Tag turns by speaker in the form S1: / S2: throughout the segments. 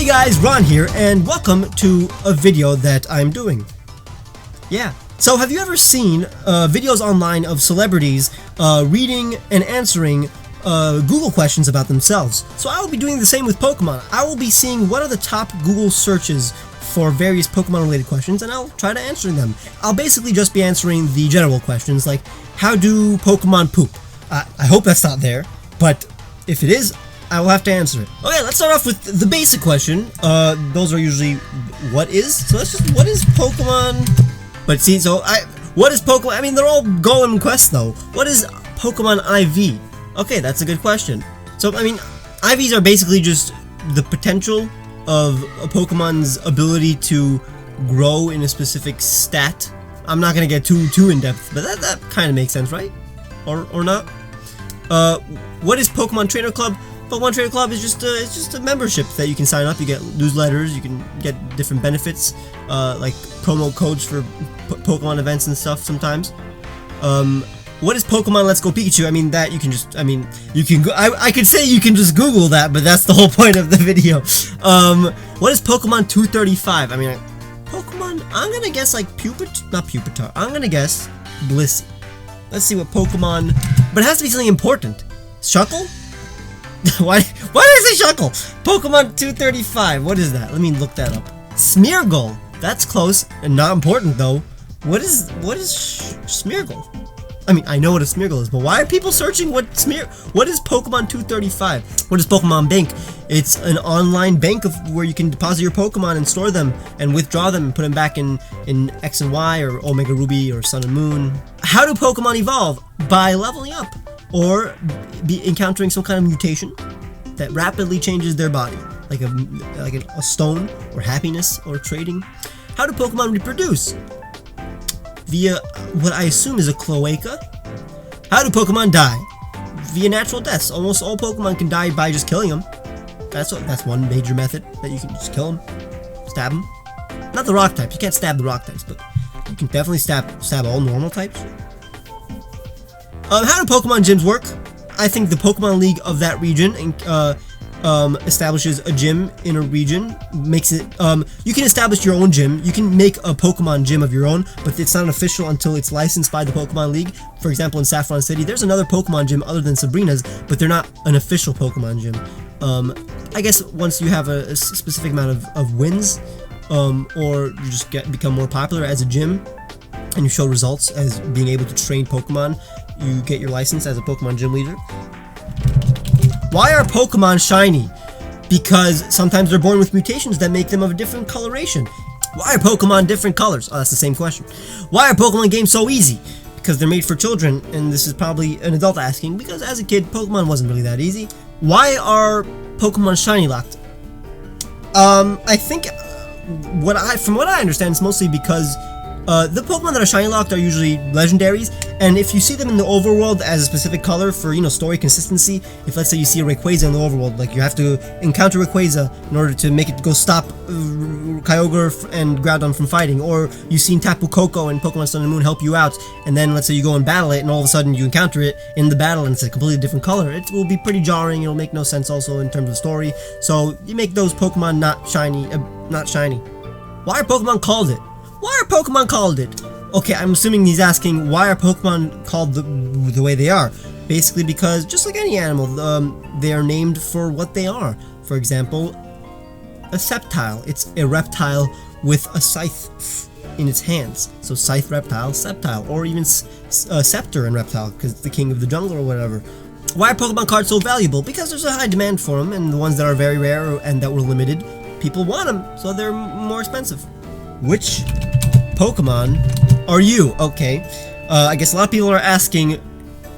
S1: guys, Ron here, and welcome to a video that I'm doing. Yeah. So have you ever seen videos online of celebrities reading and answering Google questions about themselves? So I will be doing the same with Pokemon. I will be seeing what are the top Google searches for various Pokemon related questions, and I'll try to answer them. I'll basically just be answering the general questions like, how do Pokemon poop? I hope that's not there, but if it is, I will have to answer it. Okay, let's start off with the basic question. Those are usually what is. So let's just, what is Pokemon? But see, so what is Pokemon? I mean, they're all Golem quests though. What is Pokemon IV? Okay, that's a good question. So, I mean, IVs are basically just the potential of a Pokemon's ability to grow in a specific stat. I'm not gonna get too in depth, but that kind of makes sense, right? Or not? What is Pokemon Trainer Club? Pokemon Trainer Club is just a membership that you can sign up. You get newsletters, you can get different benefits, like promo codes for Pokemon events and stuff sometimes. What is Pokemon Let's Go Pikachu? I mean, that you can just, I mean, you can go, I could say you can just Google that, but that's the whole point of the video. What is Pokemon 235? I mean, Pokemon, I'm gonna guess like not Pupitar, I'm gonna guess Blissey. Let's see what Pokemon, but it has to be something important. Shuckle? why did I say Shuckle? Pokemon 235, what is that? Let me look that up. Smeargle, that's close and not important though. What is Smeargle? I mean, I know what a Smeargle is, but why are people searching what is Pokemon 235? What is Pokemon Bank? It's an online bank where you can deposit your Pokemon and store them and withdraw them and put them back in X and Y or Omega Ruby or Sun and Moon. How do Pokemon evolve? By leveling up or be encountering some kind of mutation that rapidly changes their body, like a stone or happiness or trading. How do Pokemon reproduce? Via what I assume is a cloaca. How do Pokemon die? Via natural deaths. Almost all Pokemon can die by just killing them. That's one major method that you can just kill them, stab them. Not the rock types. You can't stab the rock types, but you can definitely stab all normal types. How do Pokemon gyms work? I think the Pokemon League of that region establishes a gym in a region, makes it, you can establish your own gym, you can make a Pokemon gym of your own, but it's not official until it's licensed by the Pokemon League. For example, in Saffron City, there's another Pokemon gym other than Sebrina's, but they're not an official Pokemon gym. I guess once you have a specific amount of wins, or you just become more popular as a gym, and you show results as being able to train Pokemon, you get your license as a Pokemon gym leader. Why are Pokemon shiny? Because sometimes they're born with mutations that make them of a different coloration. Why are Pokemon different colors? Oh, that's the same question. Why are Pokemon games so easy? Because they're made for children, and this is probably an adult asking, because as a kid, Pokemon wasn't really that easy. Why are Pokemon shiny locked? I think, from what I understand, it's mostly because the Pokemon that are shiny locked are usually legendaries, and if you see them in the overworld as a specific color for, you know, story consistency, if let's say you see a Rayquaza in the overworld, like you have to encounter Rayquaza in order to make it go stop Kyogre and Groudon from fighting, or you've seen Tapu Koko and Pokemon Sun and Moon help you out, and then let's say you go and battle it, and all of a sudden you encounter it in the battle and it's a completely different color. It will be pretty jarring, it'll make no sense also in terms of story, so you make those Pokemon not shiny. Why are Pokemon called it? Why are Pokemon called it? Okay, I'm assuming he's asking why are Pokemon called the way they are. Basically because, just like any animal, they are named for what they are. For example, a Sceptile. It's a reptile with a scythe in its hands. So Scythe Reptile, Sceptile. Or even Scepter and Reptile, because it's the king of the jungle or whatever. Why are Pokemon cards so valuable? Because there's a high demand for them, and the ones that are very rare and that were limited, people want them, so they're more expensive. Which Pokemon are you? Okay, I guess a lot of people are asking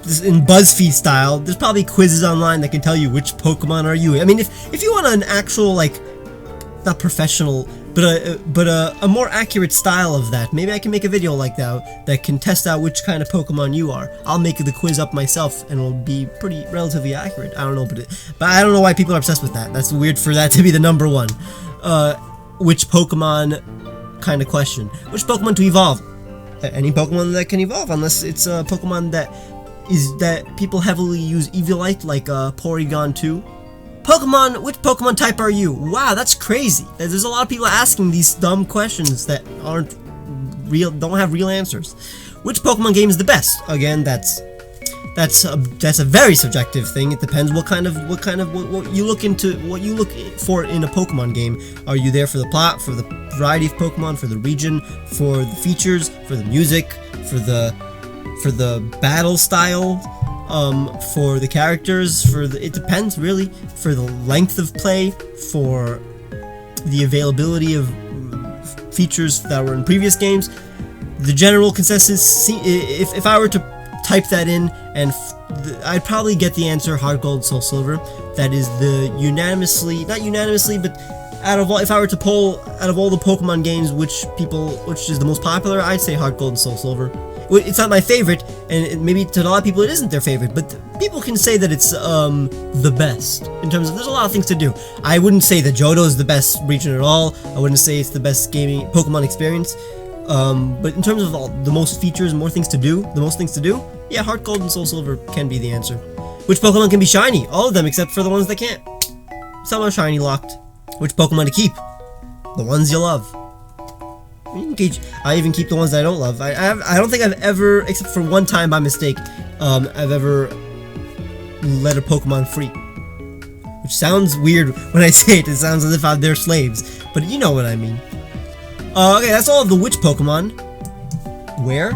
S1: this in BuzzFeed style. There's probably quizzes online that can tell you which Pokemon are you. I mean, if you want an actual, like, not professional, but a more accurate style of that, maybe I can make a video like that can test out which kind of Pokemon you are. I'll make the quiz up myself and it'll be pretty relatively accurate. I don't know, but I don't know why people are obsessed with that. That's weird for that to be the number one. Which Pokemon kind of question. Which Pokemon to evolve? Any Pokemon that can evolve, unless it's a Pokemon that people heavily use Eviolite, like Porygon 2. which Pokemon type are you? Wow, that's crazy. There's a lot of people asking these dumb questions that aren't real, don't have real answers. Which Pokemon game is the best? Again, that's a very subjective thing. It depends what you look for in a Pokemon game. Are you there for the plot, for the variety of Pokemon, for the region, for the features, for the music, for the battle style, for the characters, it depends really, for the length of play, for the availability of features that were in previous games. The general consensus, if I were to type that in, and I'd probably get the answer Heart Gold, Soul Silver. That is the not unanimously, but if I were to poll out of all the Pokemon games, which is the most popular, I'd say Heart Gold and Soul Silver. It's not my favorite, and maybe to a lot of people it isn't their favorite, but people can say that it's the best in terms of there's a lot of things to do. I wouldn't say that Johto is the best region at all. I wouldn't say it's the best gaming Pokemon experience. But in terms of the most features, the most things to do, yeah, Heart Gold and Soul Silver can be the answer. Which Pokemon can be shiny? All of them except for the ones that can't. Some are shiny locked. Which Pokemon to keep? The ones you love. I even keep the ones that I don't love. I don't think I've ever, except for one time by mistake, I've ever let a Pokemon free. Which sounds weird when I say it. It sounds as if they're slaves. But you know what I mean. Okay, that's all of the which Pokemon. Where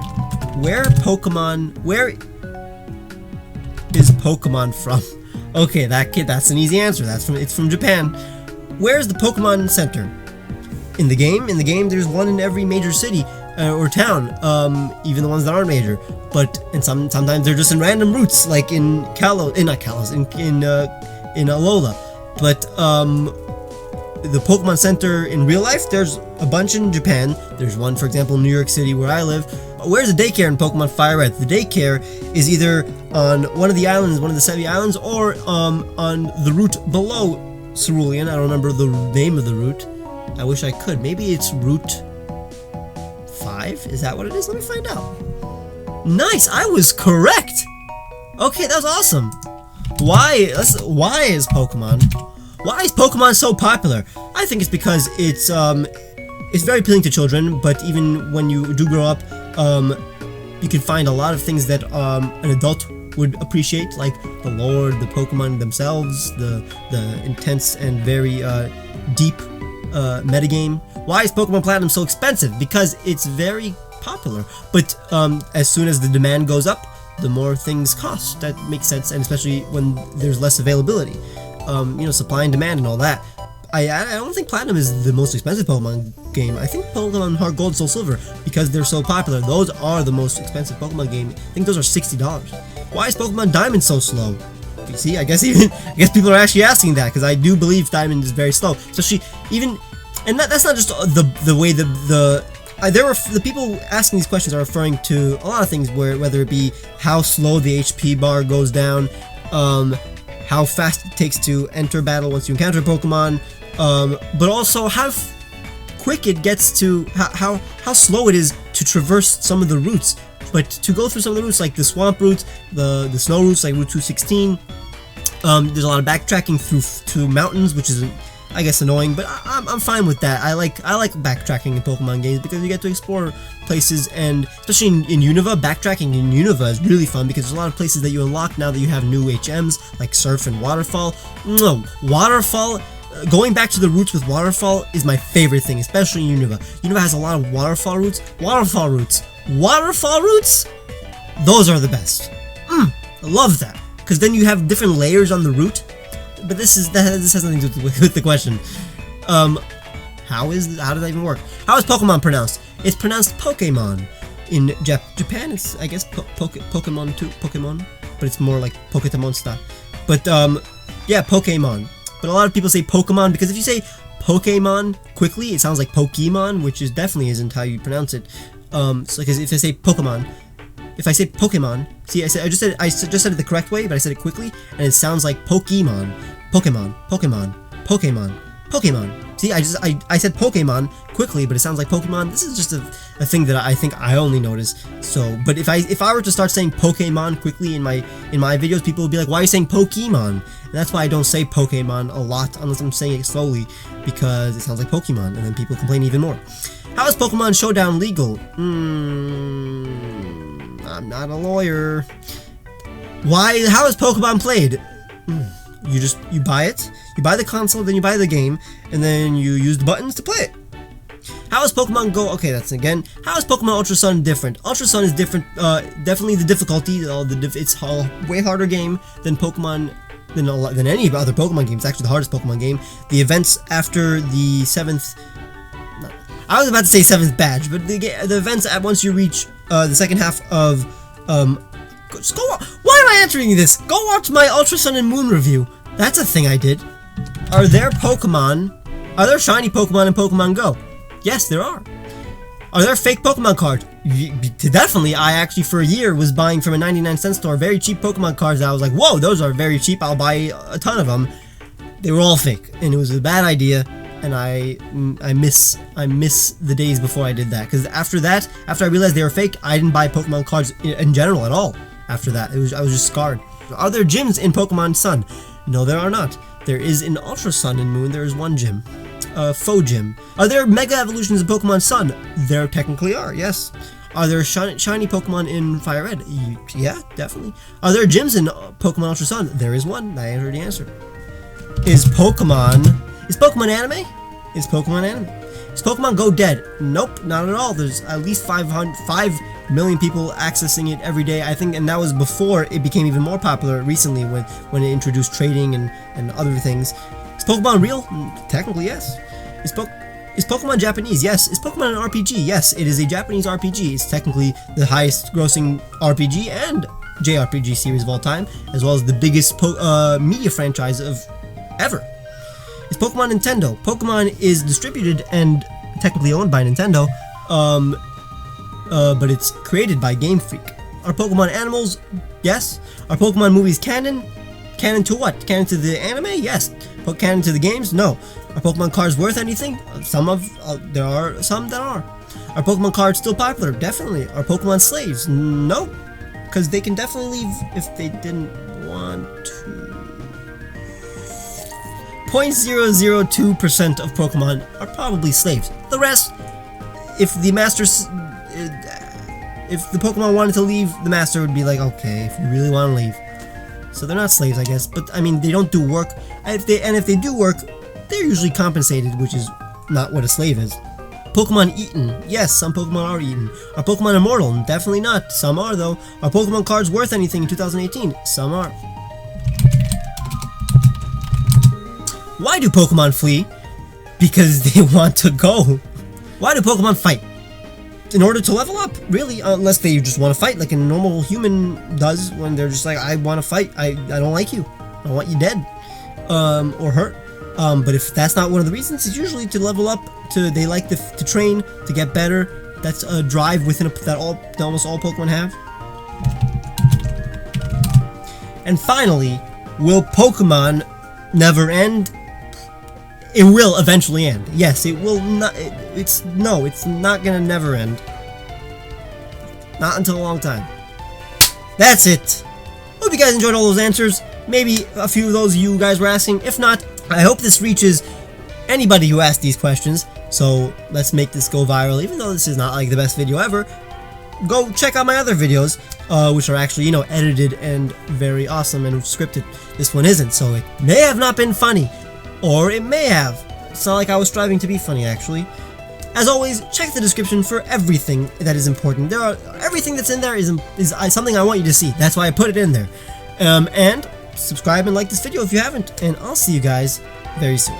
S1: is Pokemon from? Okay, that's an easy answer. It's from Japan. Where's the Pokemon Center? In the game, there's one in every major city or town, even the ones that aren't major. And sometimes they're just in random routes, like in in Alola. But the Pokemon Center in real life, there's a bunch in Japan. There's one, for example, in New York City where I live. Where's the daycare in Pokemon Fire Red? The daycare is either on one of the islands, one of the 70 islands, or on the route below Cerulean. I don't remember the name of the route. I wish I could. Maybe it's Route 5? Is that what it is? Let me find out. Nice! I was correct! Okay, that was awesome. Why is Pokemon so popular? I think it's because it's very appealing to children, but even when you do grow up, you can find a lot of things that an adult would appreciate, like the lore, the Pokemon themselves, the intense and very deep metagame. Why is Pokemon Platinum so expensive? Because it's very popular, but as soon as the demand goes up, the more things cost. That makes sense, and especially when there's less availability. Supply and demand and all that. I don't think Platinum is the most expensive Pokemon game. I think Pokemon Heart Gold, Soul Silver, because they're so popular, those are the most expensive Pokemon game. I think those are $60. Why is Pokemon Diamond so slow? You see, I guess people are actually asking that, because I do believe Diamond is very slow. Especially and that's not just the way the people asking these questions are referring to a lot of things, whether it be how slow the HP bar goes down, how fast it takes to enter battle once you encounter a Pokemon, but also how quick it gets to how slow it is to traverse some of the routes. But to go through some of the routes, like the swamp routes, the snow routes, like Route 216, there's a lot of backtracking through mountains, which is, I guess, annoying, but I'm fine with that. I like backtracking in Pokemon games because you get to explore places, and especially in Unova, backtracking in Unova is really fun because there's a lot of places that you unlock now that you have new HMs like Surf and Waterfall. No, Waterfall. Going back to the routes with Waterfall is my favorite thing, especially in Unova. Unova has a lot of Waterfall routes. Waterfall routes. Those are the best. I love that because then you have different layers on the route. But this has nothing to do with the question. How does that even work? How is Pokemon pronounced? It's pronounced Pokemon. In Japan, it's, I guess, Pokemon too, Pokemon, but it's more like Pokemonsta style. But yeah, Pokemon. But a lot of people say Pokemon because if you say Pokemon quickly, it sounds like Pokemon, which definitely isn't how you pronounce it. So because if I say Pokemon, see, I just said it the correct way, but I said it quickly, and it sounds like Pokemon. See, I said Pokemon quickly, but it sounds like Pokemon. This is just a thing that I think I only notice. So, but if I were to start saying Pokemon quickly in my videos, people would be like, why are you saying Pokemon? And that's why I don't say Pokemon a lot unless I'm saying it slowly, because it sounds like Pokemon, and then people complain even more. How is Pokemon Showdown legal? I'm not a lawyer. Why? How is Pokemon played? You buy it, you buy the console, then you buy the game, and then you use the buttons to play it. How is Pokemon Go? Okay, that's again. How is Pokemon Ultra Sun different? Ultra Sun is different. Definitely the difficulty. It's a way harder game than Pokemon than any other Pokemon game. It's actually the hardest Pokemon game. The events after the 7th. I was about to say 7th badge, but the events at once you reach the second half of Just go. Why am I answering this? Go watch my Ultra Sun and Moon review. That's a thing I did. Are there Pokemon? Are there shiny Pokemon in Pokemon Go? Yes, there are. Are there fake Pokemon cards? Definitely. I actually for a year was buying from a 99-cent store very cheap Pokemon cards. I was like, whoa, those are very cheap. I'll buy a ton of them. They were all fake, and it was a bad idea. And I miss the days before I did that, because after I realized they were fake, I didn't buy Pokemon cards in general at all. After that, I was just scarred. Are there gyms in Pokemon Sun? No, there are not. There is in Ultra Sun and Moon. There is one gym, faux gym. Are there Mega Evolutions in Pokemon Sun? There technically are. Yes. Are there shiny Pokemon in Fire Red? Yeah, definitely. Are there gyms in Pokemon Ultra Sun? There is one. I already answered. Is Pokemon anime? Is Pokemon anime? Is Pokemon Go dead? Nope, not at all. There's at least 5 million people accessing it every day, I think, and that was before it became even more popular recently when it introduced trading and other things. Is Pokemon real? Technically, yes. Is Pokemon Japanese? Yes. Is Pokemon an RPG? Yes, it is a Japanese RPG. It's technically the highest grossing RPG and JRPG series of all time, as well as the biggest media franchise of ever. Is Pokemon Nintendo? Pokemon is distributed and technically owned by Nintendo, but it's created by Game Freak. Are Pokemon animals? Yes. Are Pokemon movies canon? Canon to what? Canon to the anime? Yes. Canon to the games? No. Are Pokemon cards worth anything? There are some that are. Are Pokemon cards still popular? Definitely. Are Pokemon slaves? No, because they can definitely leave if they didn't want to. 0.002% of Pokemon are probably slaves. The rest, if the Pokemon wanted to leave, the master would be like, okay, if you really want to leave. So they're not slaves, I guess, but I mean, they don't do work. If they do work, they're usually compensated, which is not what a slave is. Pokemon eaten? Yes, some Pokemon are eaten. Are Pokemon immortal? Definitely not. Some are, though. Are Pokemon cards worth anything in 2018? Some are. Why do Pokemon flee? Because they want to go. Why do Pokemon fight? In order to level up, really, unless they just want to fight like a normal human does when they're just like, I want to fight, I don't like you, I want you dead, or hurt. But if that's not one of the reasons, it's usually to level up, they like to train, to get better. That's a drive within that almost all Pokemon have. And finally, will Pokemon never end? It will eventually end. Yes, it will not. It's not gonna never end. Not until a long time. That's it. Hope you guys enjoyed all those answers. Maybe a few of those you guys were asking. If not, I hope this reaches anybody who asked these questions. So let's make this go viral. Even though this is not like the best video ever, go check out my other videos, which are actually, edited and very awesome and scripted. This one isn't, so it may have not been funny. Or it may have. It's not like I was striving to be funny, actually. As always, check the description for everything that is important. Everything that's in there is something I want you to see. That's why I put it in there. And subscribe and like this video if you haven't. And I'll see you guys very soon.